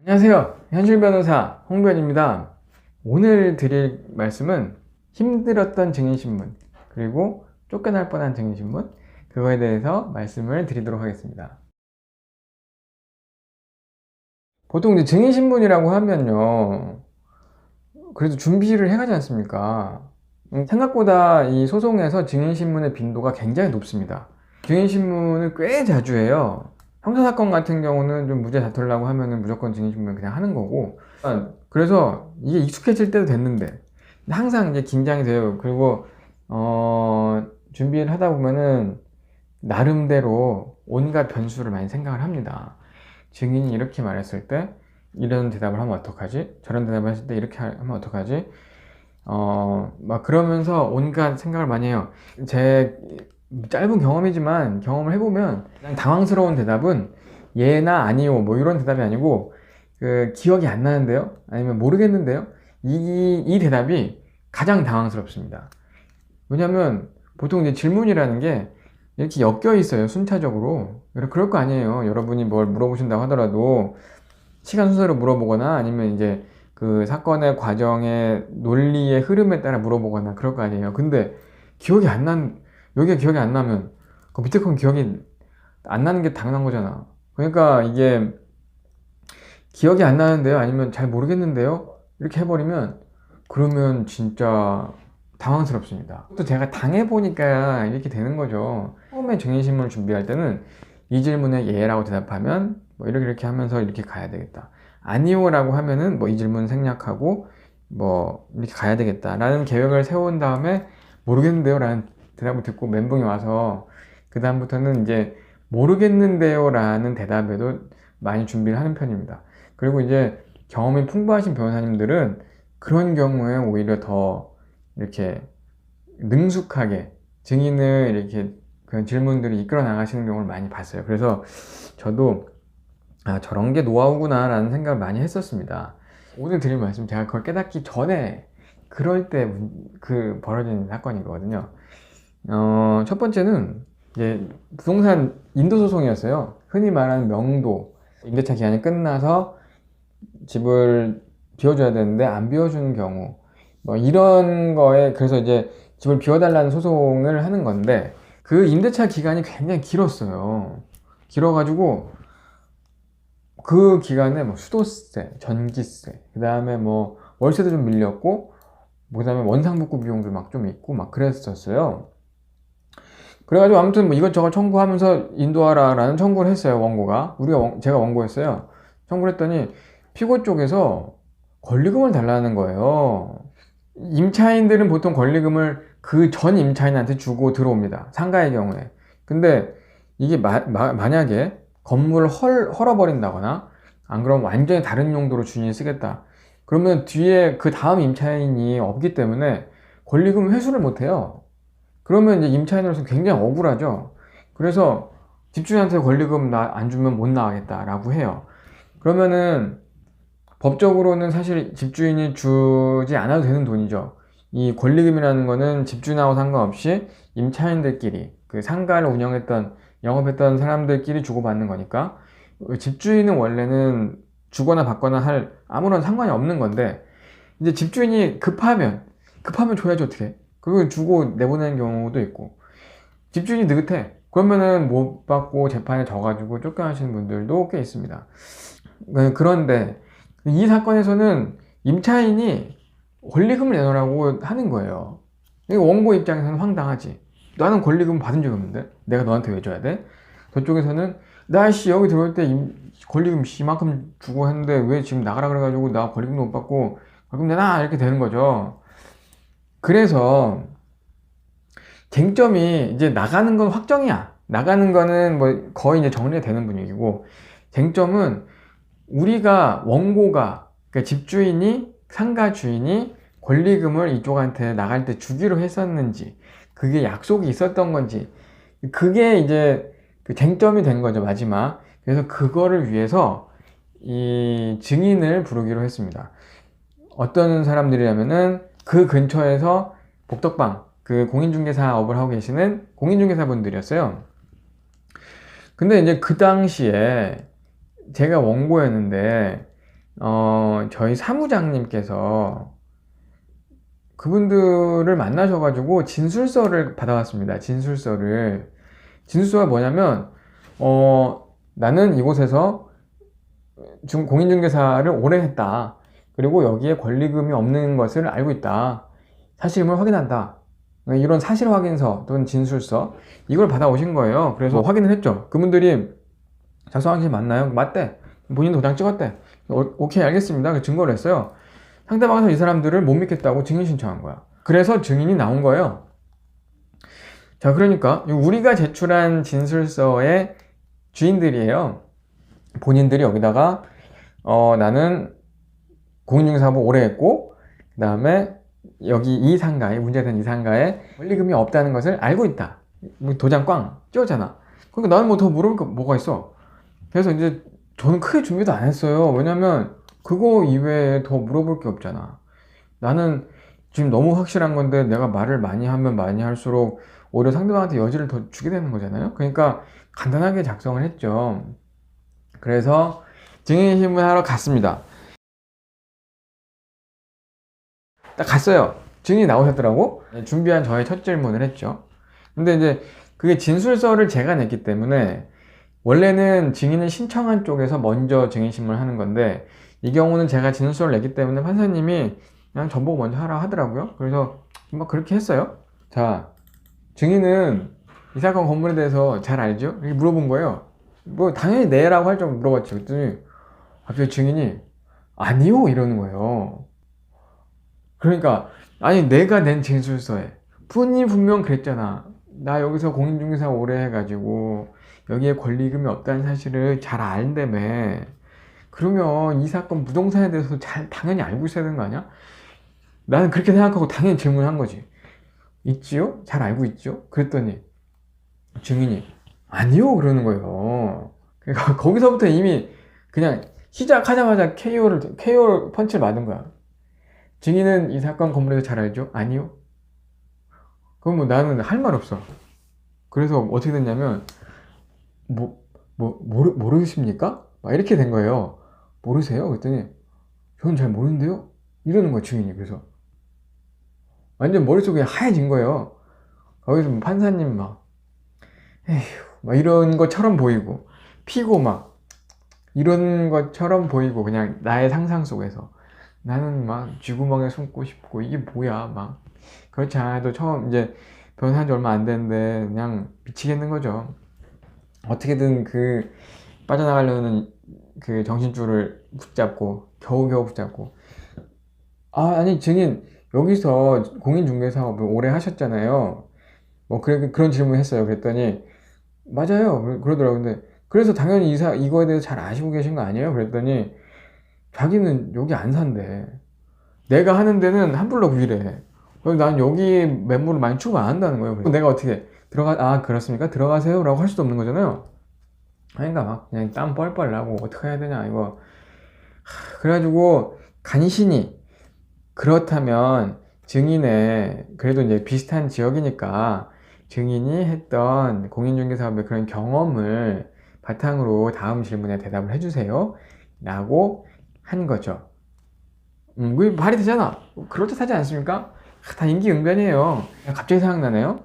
안녕하세요. 현실변호사 홍변입니다. 오늘 드릴 말씀은 힘들었던 증인신문 그리고 쫓겨날 뻔한 증인신문 그거에 대해서 말씀을 드리도록 하겠습니다. 보통 이제 증인신문이라고 하면요, 그래도 준비를 해가지 않습니까? 생각보다 이 소송에서 증인신문의 빈도가 굉장히 높습니다. 증인신문을 꽤 자주 해요. 형사사건 같은 경우는 좀 무죄 다투려고 하면은 무조건 증인신문 그냥 하는 거고, 그래서 이게 익숙해질 때도 됐는데 항상 이제 긴장이 돼요. 그리고 준비를 하다 보면은 나름대로 온갖 변수를 많이 생각을 합니다. 증인이 이렇게 말했을 때 이런 대답을 하면 어떡하지? 저런 대답을 했을 때 이렇게 하면 어떡하지? 막 그러면서 온갖 생각을 많이 해요. 제 짧은 경험이지만 경험을 해보면 그냥 당황스러운 대답은 예나 아니요 뭐 이런 대답이 아니고 기억이 안 나는데요? 아니면 모르겠는데요? 이 대답이 가장 당황스럽습니다. 왜냐면 보통 이제 질문이라는 게 이렇게 엮여 있어요, 순차적으로. 그럴 거 아니에요. 여러분이 뭘 물어보신다고 하더라도 시간 순서로 물어보거나 아니면 이제 그 사건의 과정의 논리의 흐름에 따라 물어보거나 그럴 거 아니에요. 근데 여기가 기억이 안 나면 그 밑에 건 기억이 안 나는 게 당연한 거잖아. 그러니까 이게 기억이 안 나는데요? 아니면 잘 모르겠는데요? 이렇게 해버리면 그러면 진짜 당황스럽습니다. 또 제가 당해보니까 이렇게 되는 거죠. 처음에 증인신문을 준비할 때는 이 질문에 예라고 대답하면 뭐 이렇게 하면서 이렇게 가야 되겠다. 아니요라고 하면은 뭐 이 질문 생략하고 뭐 이렇게 가야 되겠다 라는 계획을 세운 다음에 모르겠는데요 라는 대답을 듣고 멘붕이 와서 그 다음부터는 이제 모르겠는데요 라는 대답에도 많이 준비를 하는 편입니다. 그리고 이제 경험이 풍부하신 변호사님들은 그런 경우에 오히려 더 이렇게 능숙하게 증인을 이렇게 그런 질문들을 이끌어 나가시는 경우를 많이 봤어요. 그래서 저도 저런 게 노하우구나 라는 생각을 많이 했었습니다. 오늘 드릴 말씀, 제가 그걸 깨닫기 전에 그럴 때 벌어진 사건이거든요. 첫 번째는 이제 부동산 인도소송이었어요. 흔히 말하는 명도, 임대차 기한이 끝나서 집을 비워줘야 되는데 안 비워주는 경우, 뭐 이런 거에, 그래서 이제 집을 비워달라는 소송을 하는 건데 그 임대차 기간이 굉장히 길었어요. 길어가지고 그 기간에 뭐 수도세, 전기세, 그 다음에 뭐 월세도 좀 밀렸고, 그 다음에 원상복구 비용도 막 좀 있고 막 그랬었어요. 그래가지고 아무튼 뭐 이것저것 청구하면서 인도하라 라는 청구를 했어요, 원고가. 제가 원고했어요. 청구를 했더니 피고 쪽에서 권리금을 달라는 거예요. 임차인들은 보통 권리금을 그 전 임차인한테 주고 들어옵니다, 상가의 경우에. 근데 이게 만약에 건물을 헐어버린다거나 안 그러면 완전히 다른 용도로 주인이 쓰겠다 그러면 뒤에 그 다음 임차인이 없기 때문에 권리금 회수를 못해요. 그러면 이제 임차인으로서 굉장히 억울하죠. 그래서 집주인한테 권리금 안 주면 못 나가겠다라고 해요. 그러면은 법적으로는 사실 집주인이 주지 않아도 되는 돈이죠. 이 권리금이라는 거는 집주인하고 상관없이 임차인들끼리, 그 상가를 영업했던 사람들끼리 주고받는 거니까 집주인은 원래는 주거나 받거나 할 아무런 상관이 없는 건데, 이제 집주인이 급하면 줘야지 어떻게. 그걸 주고 내보내는 경우도 있고, 집주인이 느긋해 그러면은 못 받고 재판에 져가지고 쫓겨나시는 분들도 꽤 있습니다. 그런데 이 사건에서는 임차인이 권리금을 내놓으라고 하는 거예요. 원고 입장에서는 황당하지. 나는 권리금 받은 적이 없는데 내가 너한테 왜 줘야 돼? 저쪽에서는 나씨 여기 들어올 때 권리금 이만큼 주고 했는데 왜 지금 나가라 그래가지고 나 권리금도 못 받고 권리금 내놔 이렇게 되는 거죠. 그래서 쟁점이 이제 나가는 건 확정이야. 나가는 거는 뭐 거의 이제 정리가 되는 분위기고, 쟁점은 우리가 원고가, 그러니까 집주인이, 상가 주인이 권리금을 이쪽한테 나갈 때 주기로 했었는지, 그게 약속이 있었던 건지, 그게 이제 그 쟁점이 된 거죠, 마지막. 그래서 그거를 위해서 이 증인을 부르기로 했습니다. 어떤 사람들이라면은 그 근처에서 복덕방, 그 공인중개사업을 하고 계시는 공인중개사 분들이었어요. 근데 이제 그 당시에 제가 원고였는데 저희 사무장님께서 그분들을 만나셔가지고 진술서를 받아왔습니다. 진술서가 뭐냐면, 나는 이곳에서 공인중개사를 오래 했다. 그리고 여기에 권리금이 없는 것을 알고 있다. 사실임을 확인한다. 이런 사실 확인서 또는 진술서, 이걸 받아오신 거예요. 그래서 확인을 했죠. 그분들이 작성한 게 맞나요? 맞대. 본인 도장 찍었대. 오케이, 알겠습니다. 그 증거를 했어요. 상대방에서 이 사람들을 못 믿겠다고 증인 신청한 거야. 그래서 증인이 나온 거예요. 자, 그러니까 우리가 제출한 진술서의 주인들이에요. 본인들이 여기다가 나는 공인중개사하고 오래 했고, 그 다음에 여기 이 상가에, 문제된 이 상가에 권리금이 없다는 것을 알고 있다. 도장 꽝 찍었잖아. 그러니까 나는 뭐 더 물어볼 거 뭐가 있어. 그래서 이제 저는 크게 준비도 안 했어요. 왜냐면 그거 이외에 더 물어볼 게 없잖아. 나는 지금 너무 확실한 건데 내가 말을 많이 하면 많이 할수록 오히려 상대방한테 여지를 더 주게 되는 거잖아요. 그러니까 간단하게 작성을 했죠. 그래서 증인신문하러 갔습니다. 딱 갔어요. 증인이 나오셨더라고. 준비한 저의 첫 질문을 했죠. 근데 이제 그게 진술서를 제가 냈기 때문에 원래는 증인을 신청한 쪽에서 먼저 증인신문을 하는 건데, 이 경우는 제가 진술서를 냈기 때문에 판사님이 그냥 저보고 먼저 하라 하더라고요. 그래서 막 그렇게 했어요. 자, 증인은 이 사건 건물에 대해서 잘 알죠? 이렇게 물어본 거예요. 뭐 당연히 네라고 할 정도 물어봤죠. 그랬더니 갑자기 증인이 아니요 이러는 거예요. 그러니까 아니, 내가 낸 진술서에 본인이 분명 그랬잖아. 나 여기서 공인중개사 오래 해가지고 여기에 권리금이 없다는 사실을 잘 안다며. 그러면 이 사건 부동산에 대해서 당연히 알고 있어야 되는 거 아니야? 나는 그렇게 생각하고 당연히 질문한 거지. 있지요? 잘 알고 있죠? 그랬더니 증인이 아니요 그러는 거예요. 그러니까 거기서부터 이미 그냥 시작하자마자 KO 펀치를 맞은 거야. 증인은 이 사건 건물에서 잘 알죠? 아니요. 그럼 뭐 나는 할 말 없어. 그래서 어떻게 됐냐면 모르십니까? 막 이렇게 된 거예요. 모르세요? 그랬더니 저는 잘 모르는데요? 이러는 거야, 증인이. 그래서 완전 머릿속이 하얘진 거예요. 거기서 뭐 판사님 에휴, 막 이런 것처럼 보이고, 피고 막 이런 것처럼 보이고, 그냥 나의 상상 속에서 나는 막 쥐구멍에 숨고 싶고, 이게 뭐야, 막 그렇지 않아도 처음 이제 변호사한 지 얼마 안 됐는데 그냥 미치겠는 거죠. 어떻게든 그 빠져나가려는 그 정신줄을 붙잡고 겨우겨우 붙잡고, 아니 증인 여기서 공인중개사업을 오래 하셨잖아요. 뭐 그런 질문을 했어요. 그랬더니 맞아요 그러더라고요. 근데 그래서 당연히 이거에 대해서 잘 아시고 계신 거 아니에요? 그랬더니 자기는 여기 안 산대. 내가 하는 데는 한 블럭 위래. 난 여기 매물을 많이 추구 안 한다는 거예요. 그래서 내가 어떻게 그렇습니까? 들어가세요 라고 할 수도 없는 거잖아요. 그러니까 막 그냥 땀 뻘뻘 나고 어떻게 해야 되냐 이거. 그래가지고 간신히, 그렇다면 증인의 그래도 이제 비슷한 지역이니까 증인이 했던 공인중개사업의 그런 경험을 바탕으로 다음 질문에 대답을 해주세요 라고 한 거죠. 그게 말이 되잖아. 그럴듯하지 않습니까? 다 임기응변이에요. 갑자기 생각나네요.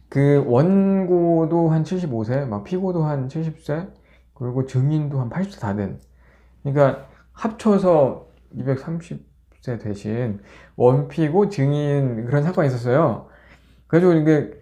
그 원고도 한 75세, 막 피고도 한 70세, 그리고 증인도 한 80세 다 된. 그러니까 합쳐서 230세 대신 원피고 증인 그런 사건이 있었어요. 그래가지고 이게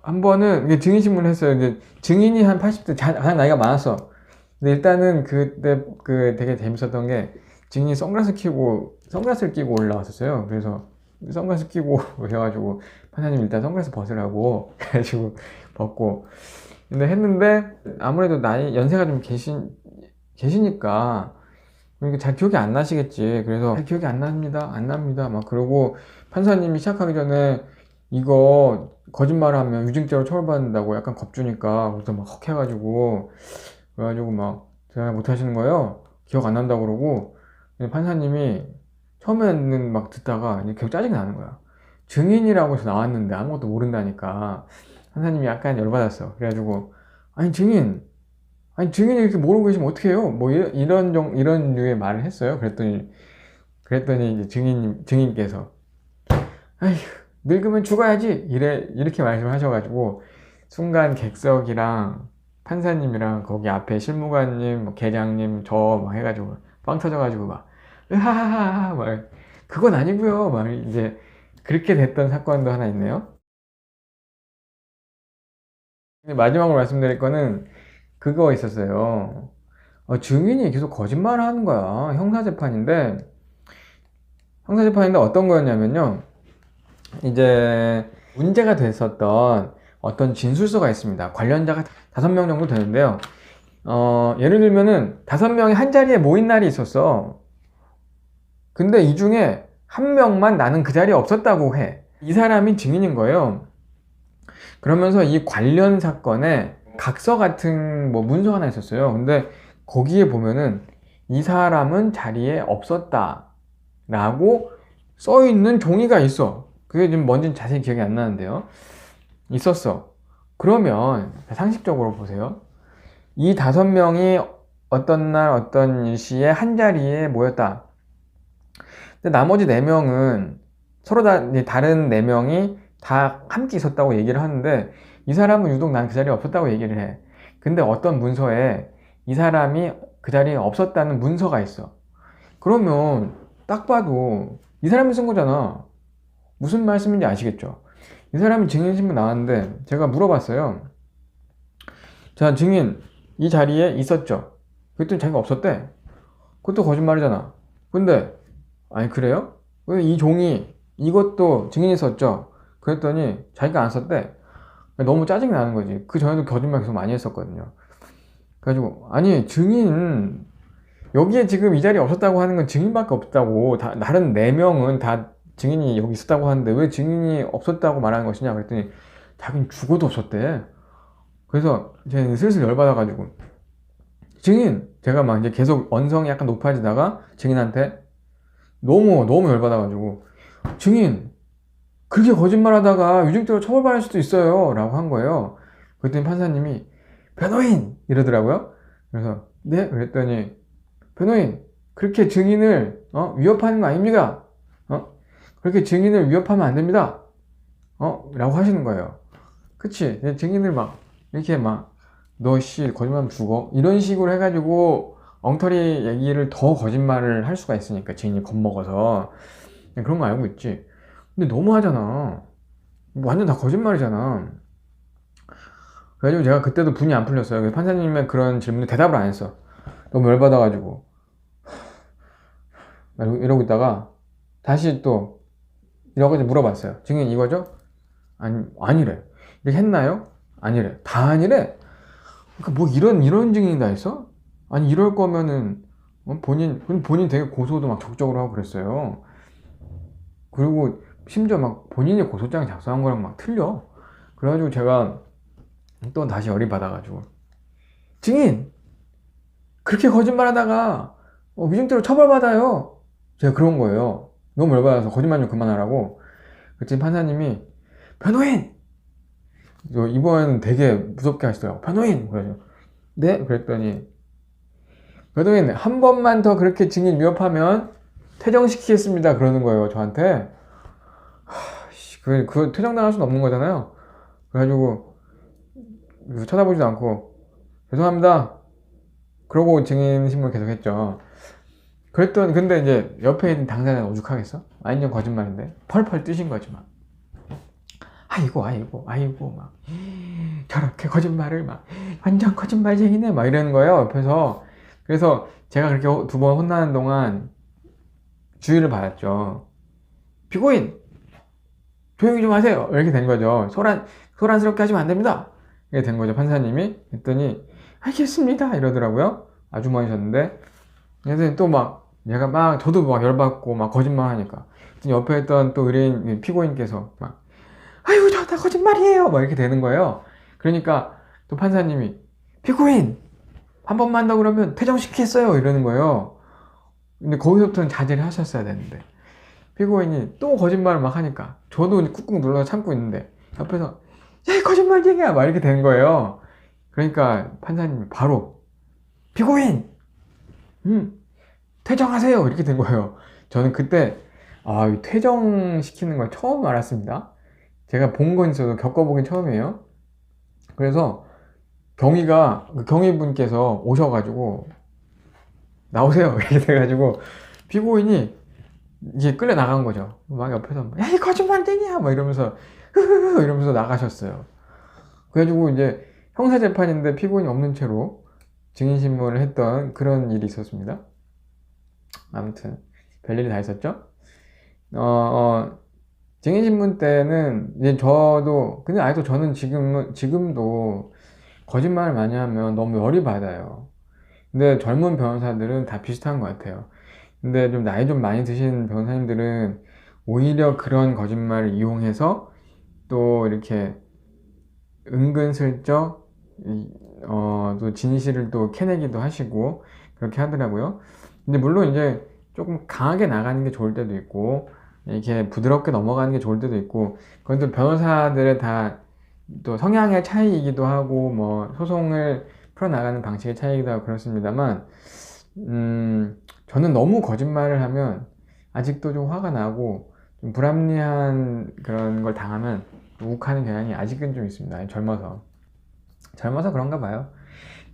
한 번은 이게 증인신문을 했어요. 이제 증인이 한 80대, 가장 나이가 많았어. 근데 일단은 그때 되게 재밌었던 게 증인이 선글라스를 끼고 올라왔었어요. 그래서 선글라스 끼고 오셔가지고 판사님 일단 선글라스 벗으라고 해가지고 벗고 근데 했는데 아무래도 연세가 좀 계시니까 잘 기억이 안 나시겠지. 그래서 기억이 안 납니다 막 그러고, 판사님이 시작하기 전에 이거 거짓말하면 위증죄로 처벌받는다고 약간 겁주니까 거기서 막 헉 해가지고 그래가지고 막 제가 못하시는 거예요. 기억 안 난다고 그러고. 판사님이 처음에는 막 듣다가 이제 계속 짜증이 나는 거야. 증인이라고 해서 나왔는데 아무것도 모른다니까. 판사님이 약간 열받았어. 그래가지고 아니 증인 아니 증인이 이렇게 모르고 계시면 어떻게 해요? 뭐 이런 류의 말을 했어요. 그랬더니 이제 증인께서 아휴 늙으면 죽어야지 이렇게 말씀을 하셔가지고 순간 객석이랑 판사님이랑 거기 앞에 실무관님, 뭐 계장님 저 막 해가지고 빵 터져가지고 막 으하하하 막 그건 아니고요 막 이제 그렇게 됐던 사건도 하나 있네요. 근데 마지막으로 말씀드릴 거는 그거 있었어요. 증인이 계속 거짓말을 하는 거야. 형사재판인데 어떤 거였냐면요. 이제 문제가 됐었던 어떤 진술서가 있습니다. 관련자가 5명 정도 되는데요. 예를 들면은 5명이 한 자리에 모인 날이 있었어. 근데 이 중에 한 명만 나는 그 자리에 없었다고 해. 이 사람이 증인인 거예요. 그러면서 이 관련 사건에 각서 같은 뭐 문서가 하나 있었어요. 근데 거기에 보면은 이 사람은 자리에 없었다 라고 써 있는 종이가 있어. 그게 지금 뭔지는 자세히 기억이 안 나는데요. 있었어. 그러면 상식적으로 보세요. 이 5명이 어떤 날 어떤 일시에 한 자리에 모였다. 근데 나머지 4명은 서로 다른 4명이 다 함께 있었다고 얘기를 하는데 이 사람은 유독 난 그 자리에 없었다고 얘기를 해. 근데 어떤 문서에 이 사람이 그 자리에 없었다는 문서가 있어. 그러면 딱 봐도 이 사람이 쓴 거잖아. 무슨 말씀인지 아시겠죠? 이 사람이 증인신문 나왔는데 제가 물어봤어요. 자, 증인 이 자리에 있었죠? 그랬더니 자기가 없었대. 그것도 거짓말이잖아. 근데 아니 그래요? 왜 이 종이 이것도 증인이 썼죠? 그랬더니 자기가 안 썼대. 너무 짜증이 나는 거지. 그 전에도 거짓말 계속 많이 했었거든요. 그래가지고 아니 증인 여기에 지금 이 자리에 없었다고 하는 건 증인밖에 없다고. 다른 4명은 다 증인이 여기 있었다고 하는데 왜 증인이 없었다고 말하는 것이냐 그랬더니 자기는 죽어도 없었대. 그래서 제가 슬슬 열받아가지고 증인 제가 막 이제 계속 언성이 약간 높아지다가 증인한테 너무 열받아가지고 증인 그렇게 거짓말하다가 위증죄로 처벌받을 수도 있어요 라고 한 거예요. 그랬더니 판사님이 변호인 이러더라고요. 그래서 네? 그랬더니 변호인 그렇게 증인을 위협하는 거 아닙니까? 그렇게 증인을 위협하면 안 됩니다. 라고 하시는 거예요. 그치? 증인을 막 이렇게 막 너 씨 거짓말하면 죽어 이런 식으로 해가지고 엉터리 얘기를 더 거짓말을 할 수가 있으니까 증인이 겁먹어서 그런 거 알고 있지. 근데 너무 하잖아. 완전 다 거짓말이잖아. 그래가지고 제가 그때도 분이 안 풀렸어요. 그래서 판사님의 그런 질문에 대답을 안 했어. 너무 열받아가지고 이러고 있다가 다시 또 이러고 물어봤어요. 증인 이거죠? 아니래. 이렇게 했나요? 아니래. 다 아니래? 그러니까 뭐 이런 증인이 다 있어? 아니 이럴 거면은 본인 되게 고소도 막 적극적으로 하고 그랬어요. 그리고 심지어 막 본인이 고소장 작성한 거랑 막 틀려. 그래가지고 제가 또 다시 열이 받아가지고 증인 그렇게 거짓말하다가 위증죄로 처벌받아요. 제가 그런 거예요. 너무 열받아서 거짓말 좀 그만하라고. 그랬더니 판사님이 변호인 이번에는 되게 무섭게 하시더라고. 변호인 그래서 네? 그랬더니 변호인 한 번만 더 그렇게 증인 위협하면 퇴정시키겠습니다 그러는 거예요 저한테. 그 퇴정당할 수는 없는 거잖아요. 그래가지고 쳐다보지도 않고 죄송합니다 그러고 증인신문 계속 했죠. 그랬더니 근데 이제 옆에 있는 당사자는 오죽하겠어? 완전 거짓말인데 펄펄 뜨신 거지 막. 아이고 막 저렇게 거짓말을 막 완전 거짓말쟁이네 막 이러는 거예요 옆에서. 그래서 제가 그렇게 2번 혼나는 동안 주의를 받았죠. 피고인 조용히 좀 하세요 이렇게 된 거죠. 소란스럽게 하시면 안 됩니다 이렇게 된 거죠. 판사님이 했더니 알겠습니다 이러더라고요. 아주머니셨는데. 그래서 또 막 내가 막 저도 막 열받고 막 거짓말 하니까 옆에 있던 또 의뢰인 피고인께서 막 아이고 저 다 거짓말이에요 막 이렇게 되는 거예요. 그러니까 또 판사님이 피고인 한 번만 더 그러면 퇴정시키겠어요 이러는 거예요. 근데 거기서부터는 자제를 하셨어야 되는데 피고인이 또 거짓말을 막 하니까 저도 꾹꾹 눌러서 참고 있는데 옆에서 야 거짓말쟁이야 막 이렇게 되는 거예요. 그러니까 판사님이 바로 피고인! 퇴정하세요! 이렇게 된 거예요. 저는 그때 이 퇴정시키는 걸 처음 알았습니다. 제가 본 건 있어도 겪어보긴 처음이에요. 그래서 경위분께서 오셔가지고 나오세요 이렇게 돼가지고 피고인이 이제 끌려 나간 거죠. 막 옆에서 야 이 거짓말쟁이야 막 이러면서 흐흐흐 이러면서 나가셨어요. 그래가지고 이제 형사재판인데 피고인이 없는 채로 증인신문을 했던 그런 일이 있었습니다. 아무튼 별일이 다 있었죠. 증인신문 때는 이제 저도 근데 아직도 저는 지금도 거짓말을 많이 하면 너무 열이 받아요. 근데 젊은 변호사들은 다 비슷한 것 같아요. 근데 좀 나이 좀 많이 드신 변호사님들은 오히려 그런 거짓말을 이용해서 또 이렇게 은근슬쩍 또 진실을 또 캐내기도 하시고 그렇게 하더라고요. 근데 물론 이제 조금 강하게 나가는 게 좋을 때도 있고 이렇게 부드럽게 넘어가는 게 좋을 때도 있고 그건 또 변호사들의 다 또 성향의 차이이기도 하고 뭐 소송을 풀어나가는 방식의 차이이기도 하고 그렇습니다만 저는 너무 거짓말을 하면 아직도 좀 화가 나고 좀 불합리한 그런 걸 당하면 욱하는 경향이 아직은 좀 있습니다. 젊어서 그런가 봐요.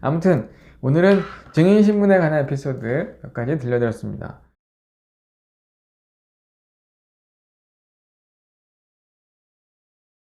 아무튼 오늘은 증인신문에 관한 에피소드 몇 가지 들려드렸습니다.